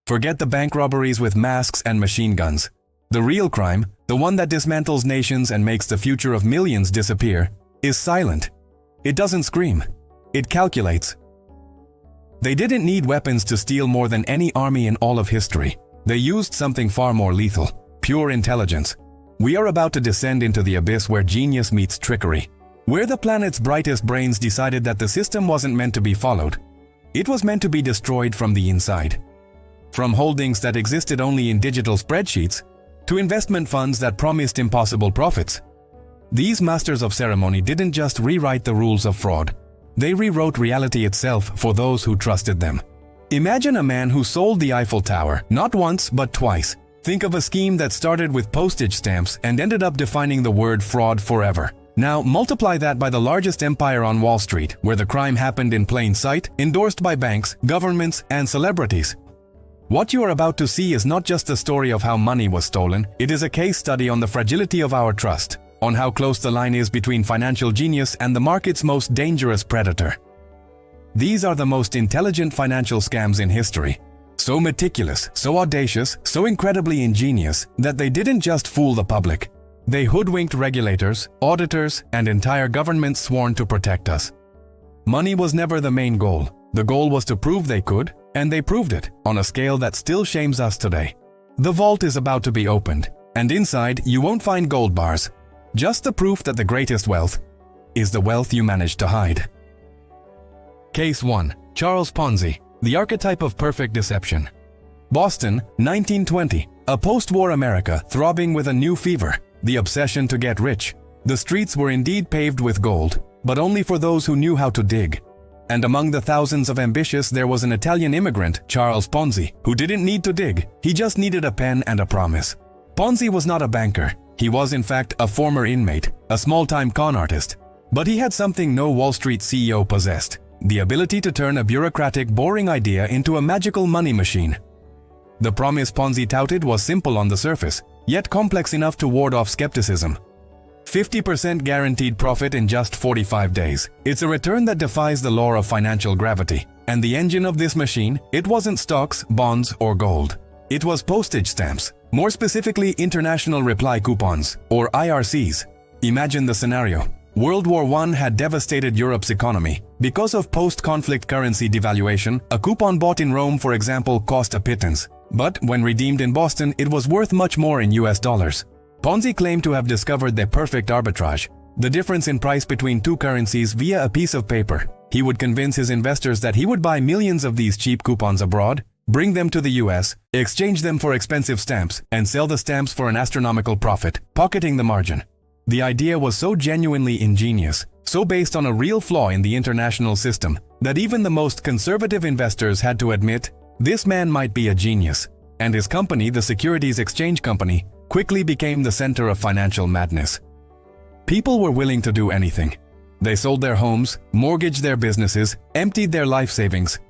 Forget the bank robberies with masks and machine guns. The real crime, the one that dismantles nations and makes the future of millions disappear, is silent. It doesn't scream. It calculates. They didn't need weapons to steal more than any army in all of history. They used something far more lethal: pure intelligence. We are about to descend into the abyss where genius meets trickery, where the planet's brightest brains decided that the system wasn't meant to be followed. It was meant to be destroyed from the inside. From holdings that existed only in digital spreadsheets, to investment funds that promised impossible profits. These masters of ceremony didn't just rewrite the rules of fraud. They rewrote reality itself for those who trusted them. Imagine a man who sold the Eiffel Tower, not once but twice. Think of a scheme that started with postage stamps and ended up defining the word fraud forever. Now multiply that by the largest empire on Wall Street, where the crime happened in plain sight, endorsed by banks, governments, and celebrities. What you are about to see is not just the story of how money was stolen, it is a case study on the fragility of our trust, on how close the line is between financial genius and the market's most dangerous predator. These are the most intelligent financial scams in history. So meticulous, so audacious, so incredibly ingenious that they didn't just fool the public. They hoodwinked regulators, auditors, and entire governments sworn to protect us. Money was never the main goal. The goal was to prove they could, and they proved it on a scale that still shames us today. The vault is about to be opened, and inside you won't find gold bars. Just the proof that the greatest wealth is the wealth you managed to hide. Case 1. Charles Ponzi, the archetype of perfect deception. Boston, 1920. A post-war America throbbing with a new fever, the obsession to get rich. The streets were indeed paved with gold, but only for those who knew how to dig. And among the thousands of ambitious, there was an Italian immigrant, Charles Ponzi, who didn't need to dig. He just needed a pen and a promise. Ponzi was not a banker. He was, in fact, a former inmate, a small-time con artist. But he had something no Wall Street CEO possessed: the ability to turn a bureaucratic, boring idea into a magical money machine. The promise Ponzi touted was simple on the surface, yet complex enough to ward off skepticism. 50% guaranteed profit in just 45 days. It's a return that defies the law of financial gravity. And the engine of this machine, it wasn't stocks, bonds, or gold. It was postage stamps, more specifically international reply coupons, or IRCs. Imagine the scenario. World War I had devastated Europe's economy. Because of post-conflict currency devaluation, a coupon bought in Rome, for example, cost a pittance. But when redeemed in Boston, it was worth much more in US dollars. Ponzi claimed to have discovered the perfect arbitrage, the difference in price between two currencies via a piece of paper. He would convince his investors that he would buy millions of these cheap coupons abroad, bring them to the US, exchange them for expensive stamps, and sell the stamps for an astronomical profit, pocketing the margin. The idea was so genuinely ingenious, so based on a real flaw in the international system, that even the most conservative investors had to admit, this man might be a genius. And his company, the Securities Exchange Company, quickly became the center of financial madness. People were willing to do anything. They sold their homes, mortgaged their businesses, emptied their life savings.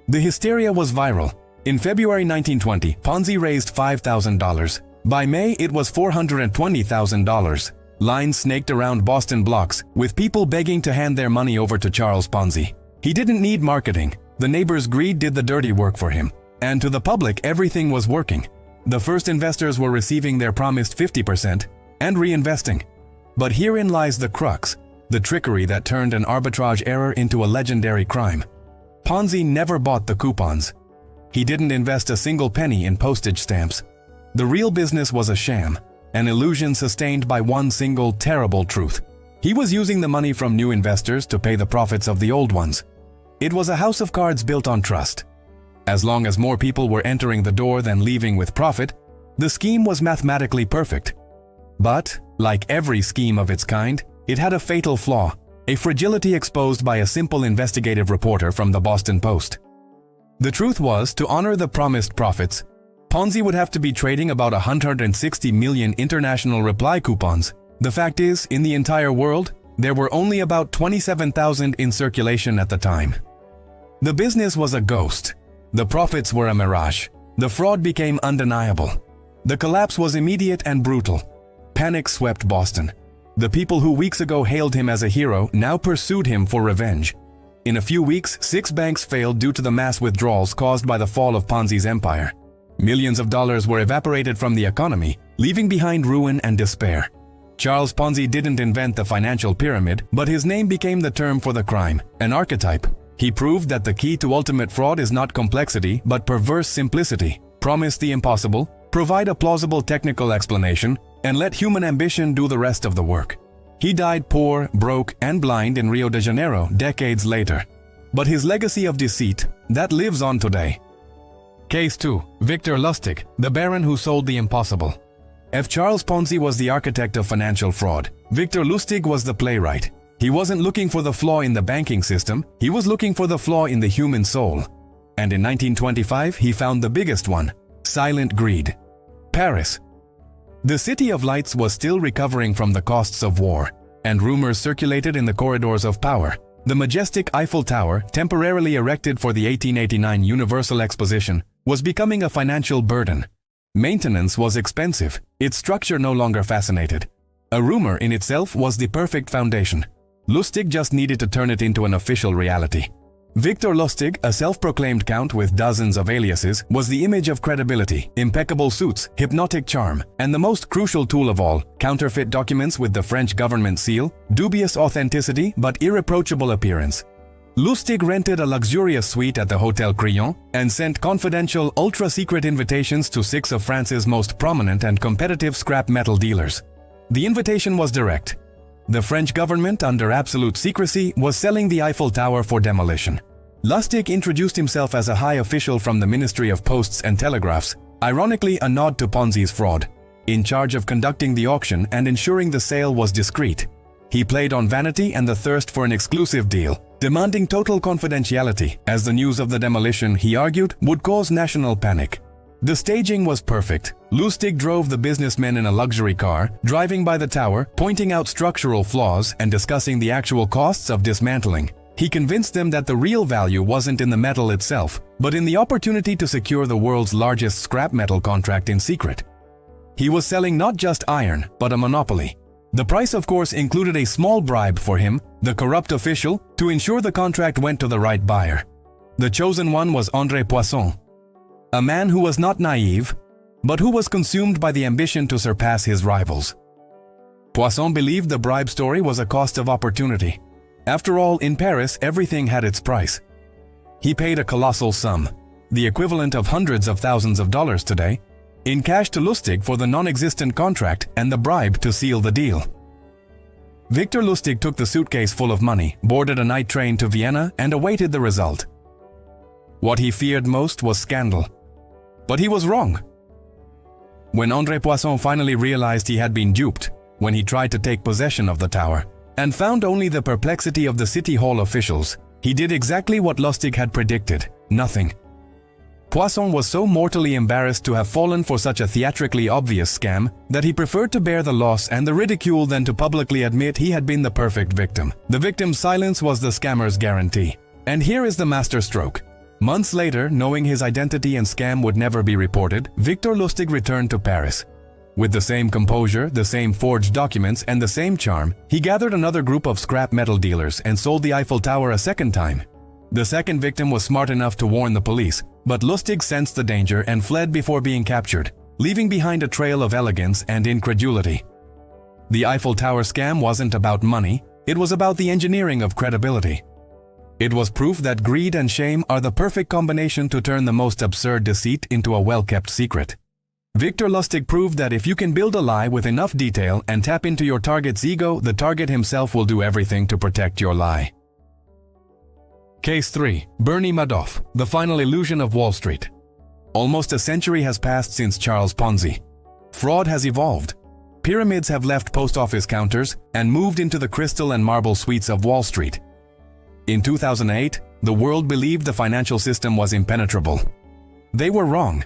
The hysteria was viral. In February 1920, Ponzi raised $5,000. By May, it was $420,000. Lines snaked around Boston blocks, with people begging to hand their money over to Charles Ponzi. He didn't need marketing. The neighbors' greed did the dirty work for him. And to the public, everything was working. The first investors were receiving their promised 50% and reinvesting. But herein lies the crux, the trickery that turned an arbitrage error into a legendary crime. Ponzi never bought the coupons. He didn't invest a single penny in postage stamps. The real business was a sham, an illusion sustained by one single terrible truth. He was using the money from new investors to pay the profits of the old ones. It was a house of cards built on trust. As long as more people were entering the door than leaving with profit, the scheme was mathematically perfect. But, like every scheme of its kind, it had a fatal flaw, a fragility exposed by a simple investigative reporter from the Boston Post. The truth was, to honor the promised profits, Ponzi would have to be trading about 160 million international reply coupons. The fact is, in the entire world, there were only about 27,000 in circulation at the time. The business was a ghost. The profits were a mirage. The fraud became undeniable. The collapse was immediate and brutal. Panic swept Boston. The people who weeks ago hailed him as a hero now pursued him for revenge. In a few weeks, 6 banks failed due to the mass withdrawals caused by the fall of Ponzi's empire. Millions of dollars were evaporated from the economy, leaving behind ruin and despair. Charles Ponzi didn't invent the financial pyramid, but his name became the term for the crime, an archetype. He proved that the key to ultimate fraud is not complexity, but perverse simplicity. Promise the impossible, provide a plausible technical explanation, and let human ambition do the rest of the work. He died poor, broke, and blind in Rio de Janeiro decades later. But his legacy of deceit, that lives on today. Case 2. Victor Lustig, the baron who sold the impossible. If Charles Ponzi was the architect of financial fraud, Victor Lustig was the playwright. He wasn't looking for the flaw in the banking system, he was looking for the flaw in the human soul. And in 1925, he found the biggest one: silent greed. Paris. The City of Lights was still recovering from the costs of war, and rumors circulated in the corridors of power. The majestic Eiffel Tower, temporarily erected for the 1889 Universal Exposition, was becoming a financial burden. Maintenance was expensive, its structure no longer fascinated. A rumor in itself was the perfect foundation. Lustig just needed to turn it into an official reality. Victor Lustig, a self-proclaimed count with dozens of aliases, was the image of credibility, impeccable suits, hypnotic charm, and the most crucial tool of all, counterfeit documents with the French government seal, dubious authenticity but irreproachable appearance. Lustig rented a luxurious suite at the Hotel Crillon and sent confidential, ultra-secret invitations to 6 of France's most prominent and competitive scrap metal dealers. The invitation was direct. The French government, under absolute secrecy, was selling the Eiffel Tower for demolition. Lustig introduced himself as a high official from the Ministry of Posts and Telegraphs, ironically a nod to Ponzi's fraud, in charge of conducting the auction and ensuring the sale was discreet. He played on vanity and the thirst for an exclusive deal, demanding total confidentiality, as the news of the demolition, he argued, would cause national panic. The staging was perfect. Lustig drove the businessmen in a luxury car, driving by the tower, pointing out structural flaws and discussing the actual costs of dismantling. He convinced them that the real value wasn't in the metal itself, but in the opportunity to secure the world's largest scrap metal contract in secret. He was selling not just iron, but a monopoly. The price, of course, included a small bribe for him, the corrupt official, to ensure the contract went to the right buyer. The chosen one was André Poisson, a man who was not naive, but who was consumed by the ambition to surpass his rivals. Poisson believed the bribe story was a cost of opportunity. After all, in Paris, everything had its price. He paid a colossal sum, the equivalent of hundreds of thousands of dollars today, in cash to Lustig for the non-existent contract and the bribe to seal the deal. Victor Lustig took the suitcase full of money, boarded a night train to Vienna, and awaited the result. What he feared most was scandal. But he was wrong. When André Poisson finally realized he had been duped, when he tried to take possession of the tower, and found only the perplexity of the City Hall officials, he did exactly what Lustig had predicted: nothing. Poisson was so mortally embarrassed to have fallen for such a theatrically obvious scam that he preferred to bear the loss and the ridicule than to publicly admit he had been the perfect victim. The victim's silence was the scammer's guarantee. And here is the masterstroke. Months later, knowing his identity and scam would never be reported, Victor Lustig returned to Paris. With the same composure, the same forged documents, and the same charm, he gathered another group of scrap metal dealers and sold the Eiffel Tower a second time. The second victim was smart enough to warn the police, but Lustig sensed the danger and fled before being captured, leaving behind a trail of elegance and incredulity. The Eiffel Tower scam wasn't about money, it was about the engineering of credibility. It was proof that greed and shame are the perfect combination to turn the most absurd deceit into a well-kept secret. Victor Lustig proved that if you can build a lie with enough detail and tap into your target's ego, the target himself will do everything to protect your lie. Case 3. Bernie Madoff, the final illusion of Wall Street. Almost a century has passed since Charles Ponzi. Fraud has evolved. Pyramids have left post office counters and moved into the crystal and marble suites of Wall Street. In 2008, the world believed the financial system was impenetrable. They were wrong.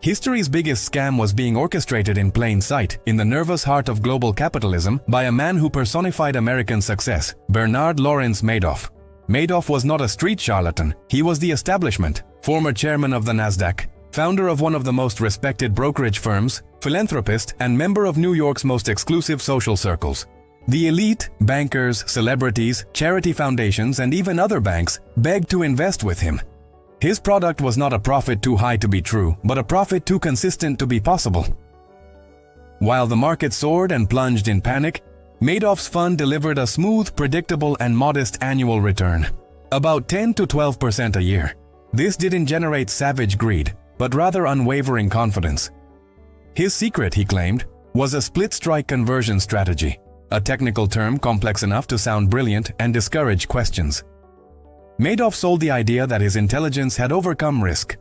History's biggest scam was being orchestrated in plain sight, in the nervous heart of global capitalism, by a man who personified American success, Bernard Lawrence Madoff. Madoff was not a street charlatan, he was the establishment, former chairman of the Nasdaq, founder of one of the most respected brokerage firms, philanthropist, and member of New York's most exclusive social circles. The elite, bankers, celebrities, charity foundations, and even other banks begged to invest with him. His product was not a profit too high to be true, but a profit too consistent to be possible. While the market soared and plunged in panic, Madoff's fund delivered a smooth, predictable, and modest annual return, about 10 to 12% a year. This didn't generate savage greed, but rather unwavering confidence. His secret, he claimed, was a split-strike conversion strategy, a technical term complex enough to sound brilliant and discourage questions. Madoff sold the idea that his intelligence had overcome risk.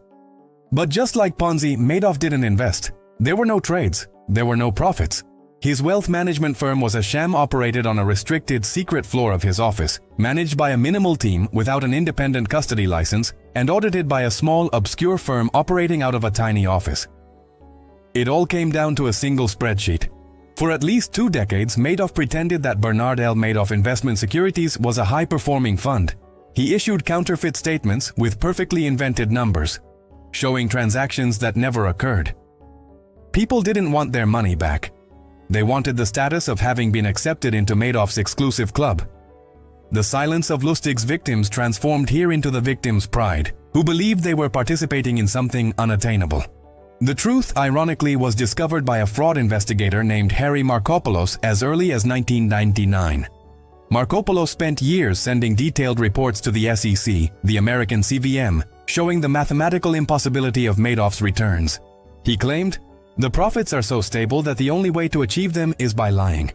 But just like Ponzi, Madoff didn't invest. There were no trades. There were no profits. His wealth management firm was a sham operated on a restricted secret floor of his office, managed by a minimal team without an independent custody license, and audited by a small, obscure firm operating out of a tiny office. It all came down to a single spreadsheet. For at least 2 decades, Madoff pretended that Bernard L. Madoff Investment Securities was a high-performing fund. He issued counterfeit statements with perfectly invented numbers, showing transactions that never occurred. People didn't want their money back. They wanted the status of having been accepted into Madoff's exclusive club. The silence of Lustig's victims transformed here into the victims' pride, who believed they were participating in something unattainable. The truth, ironically, was discovered by a fraud investigator named Harry Markopoulos as early as 1999. Markopoulos spent years sending detailed reports to the SEC, the American CVM, showing the mathematical impossibility of Madoff's returns. He claimed, "The profits are so stable that the only way to achieve them is by lying."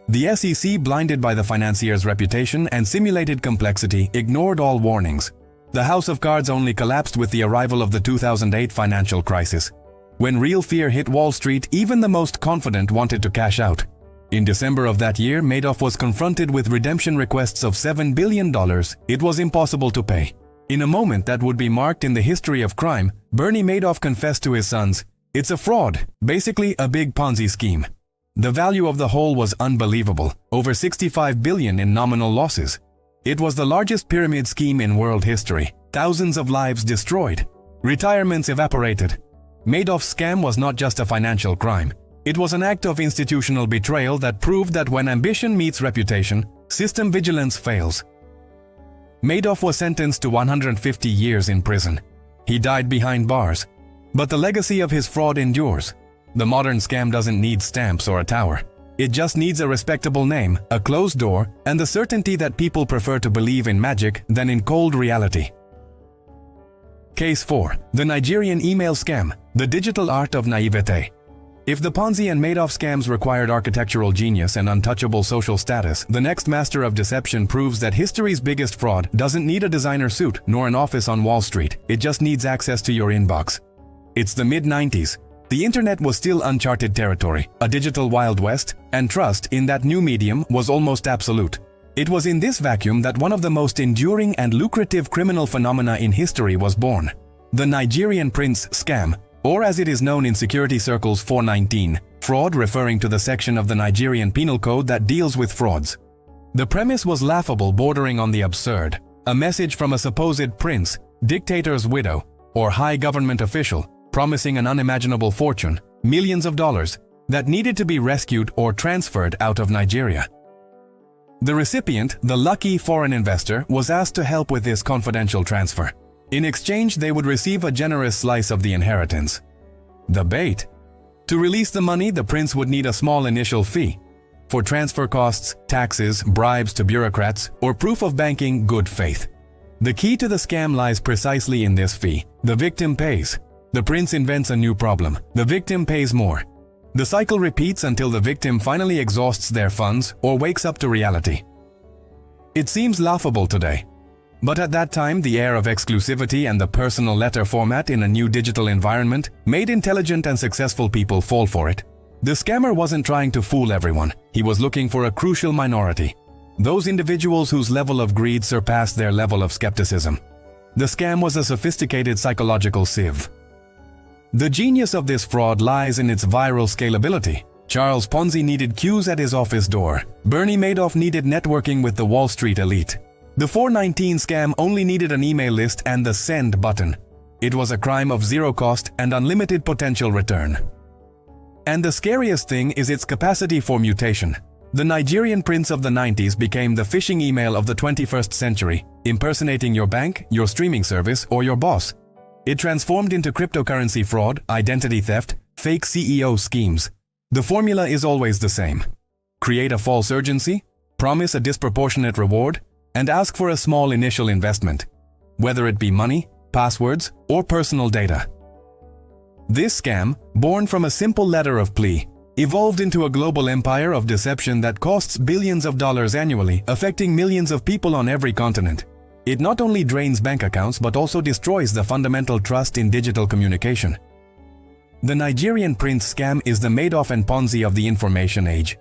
The SEC, blinded by the financier's reputation and simulated complexity, ignored all warnings. The house of cards only collapsed with the arrival of the 2008 financial crisis. When real fear hit Wall Street, even the most confident wanted to cash out. In December of that year, Madoff was confronted with redemption requests of $7 billion. It was impossible to pay. In a moment that would be marked in the history of crime, Bernie Madoff confessed to his sons, "It's a fraud, basically a big Ponzi scheme." The value of the whole was unbelievable, over $65 billion in nominal losses. It was the largest pyramid scheme in world history. Thousands of lives destroyed. Retirements evaporated. Madoff's scam was not just a financial crime. It was an act of institutional betrayal that proved that when ambition meets reputation, system vigilance fails. Madoff was sentenced to 150 years in prison. He died behind bars. But the legacy of his fraud endures. The modern scam doesn't need stamps or a tower. It just needs a respectable name, a closed door, and the certainty that people prefer to believe in magic than in cold reality. Case 4. The Nigerian email scam, the digital art of naivete. If the Ponzi and Madoff scams required architectural genius and untouchable social status, the next master of deception proves that history's biggest fraud doesn't need a designer suit nor an office on Wall Street. It just needs access to your inbox. It's the mid-90s. The internet was still uncharted territory, a digital Wild West, and trust in that new medium was almost absolute. It was in this vacuum that one of the most enduring and lucrative criminal phenomena in history was born. The Nigerian Prince scam, or as it is known in security circles 419, fraud, referring to the section of the Nigerian Penal Code that deals with frauds. The premise was laughable, bordering on the absurd. A message from a supposed prince, dictator's widow, or high government official, promising an unimaginable fortune, millions of dollars, that needed to be rescued or transferred out of Nigeria. The recipient, the lucky foreign investor, was asked to help with this confidential transfer. In exchange, they would receive a generous slice of the inheritance. The bait? To release the money, the prince would need a small initial fee. For transfer costs, taxes, bribes to bureaucrats, or proof of banking good faith. The key to the scam lies precisely in this fee. The victim pays. The prince invents a new problem. The victim pays more. The cycle repeats until the victim finally exhausts their funds or wakes up to reality. It seems laughable today. But at that time, the air of exclusivity and the personal letter format in a new digital environment made intelligent and successful people fall for it. The scammer wasn't trying to fool everyone. He was looking for a crucial minority. Those individuals whose level of greed surpassed their level of skepticism. The scam was a sophisticated psychological sieve. The genius of this fraud lies in its viral scalability. Charles Ponzi needed queues at his office door. Bernie Madoff needed networking with the Wall Street elite. The 419 scam only needed an email list and the send button. It was a crime of zero cost and unlimited potential return. And the scariest thing is its capacity for mutation. The Nigerian prince of the 90s became the phishing email of the 21st century, impersonating your bank, your streaming service, or your boss. It transformed into cryptocurrency fraud, identity theft, fake CEO schemes. The formula is always the same. Create a false urgency, promise a disproportionate reward, and ask for a small initial investment, whether it be money, passwords, or personal data. This scam, born from a simple letter of plea, evolved into a global empire of deception that costs billions of dollars annually, affecting millions of people on every continent. It not only drains bank accounts but also destroys the fundamental trust in digital communication. The Nigerian prince scam is the Madoff and Ponzi of the information age,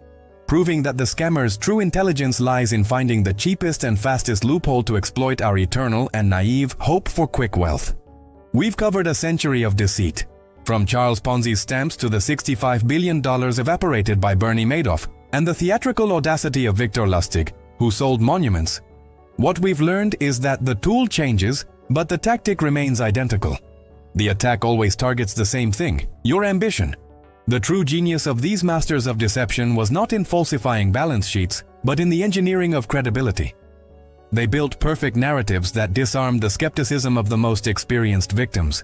proving that the scammer's true intelligence lies in finding the cheapest and fastest loophole to exploit our eternal and naive hope for quick wealth. We've covered a century of deceit, from Charles Ponzi's stamps to the $65 billion evaporated by Bernie Madoff, and the theatrical audacity of Victor Lustig, who sold monuments. What we've learned is that the tool changes, but the tactic remains identical. The attack always targets the same thing: your ambition. The true genius of these masters of deception was not in falsifying balance sheets, but in the engineering of credibility. They built perfect narratives that disarmed the skepticism of the most experienced victims.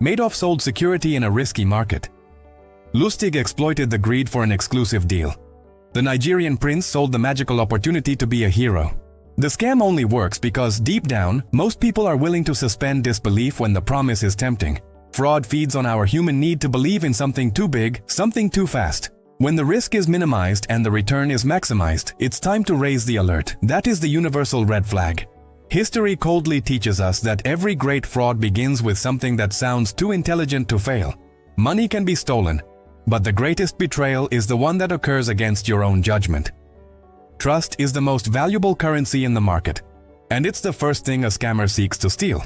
Madoff sold security in a risky market. Lustig exploited the greed for an exclusive deal. The Nigerian prince sold the magical opportunity to be a hero. The scam only works because, deep down, most people are willing to suspend disbelief when the promise is tempting. Fraud feeds on our human need to believe in something too big, something too fast. When the risk is minimized and the return is maximized, it's time to raise the alert. That is the universal red flag. History coldly teaches us that every great fraud begins with something that sounds too intelligent to fail. Money can be stolen, but the greatest betrayal is the one that occurs against your own judgment. Trust is the most valuable currency in the market, and it's the first thing a scammer seeks to steal.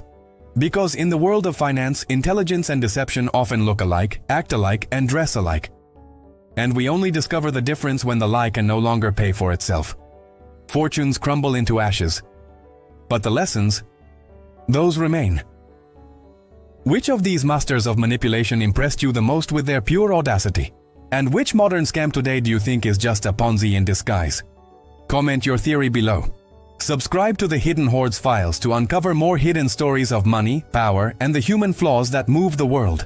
Because in the world of finance, intelligence and deception often look alike, act alike, and dress alike. And we only discover the difference when the lie can no longer pay for itself. Fortunes crumble into ashes. But the lessons, those remain. Which of these masters of manipulation impressed you the most with their pure audacity? And which modern scam today do you think is just a Ponzi in disguise? Comment your theory below. Subscribe to the Hidden Hoards Files to uncover more hidden stories of money, power, and the human flaws that move the world.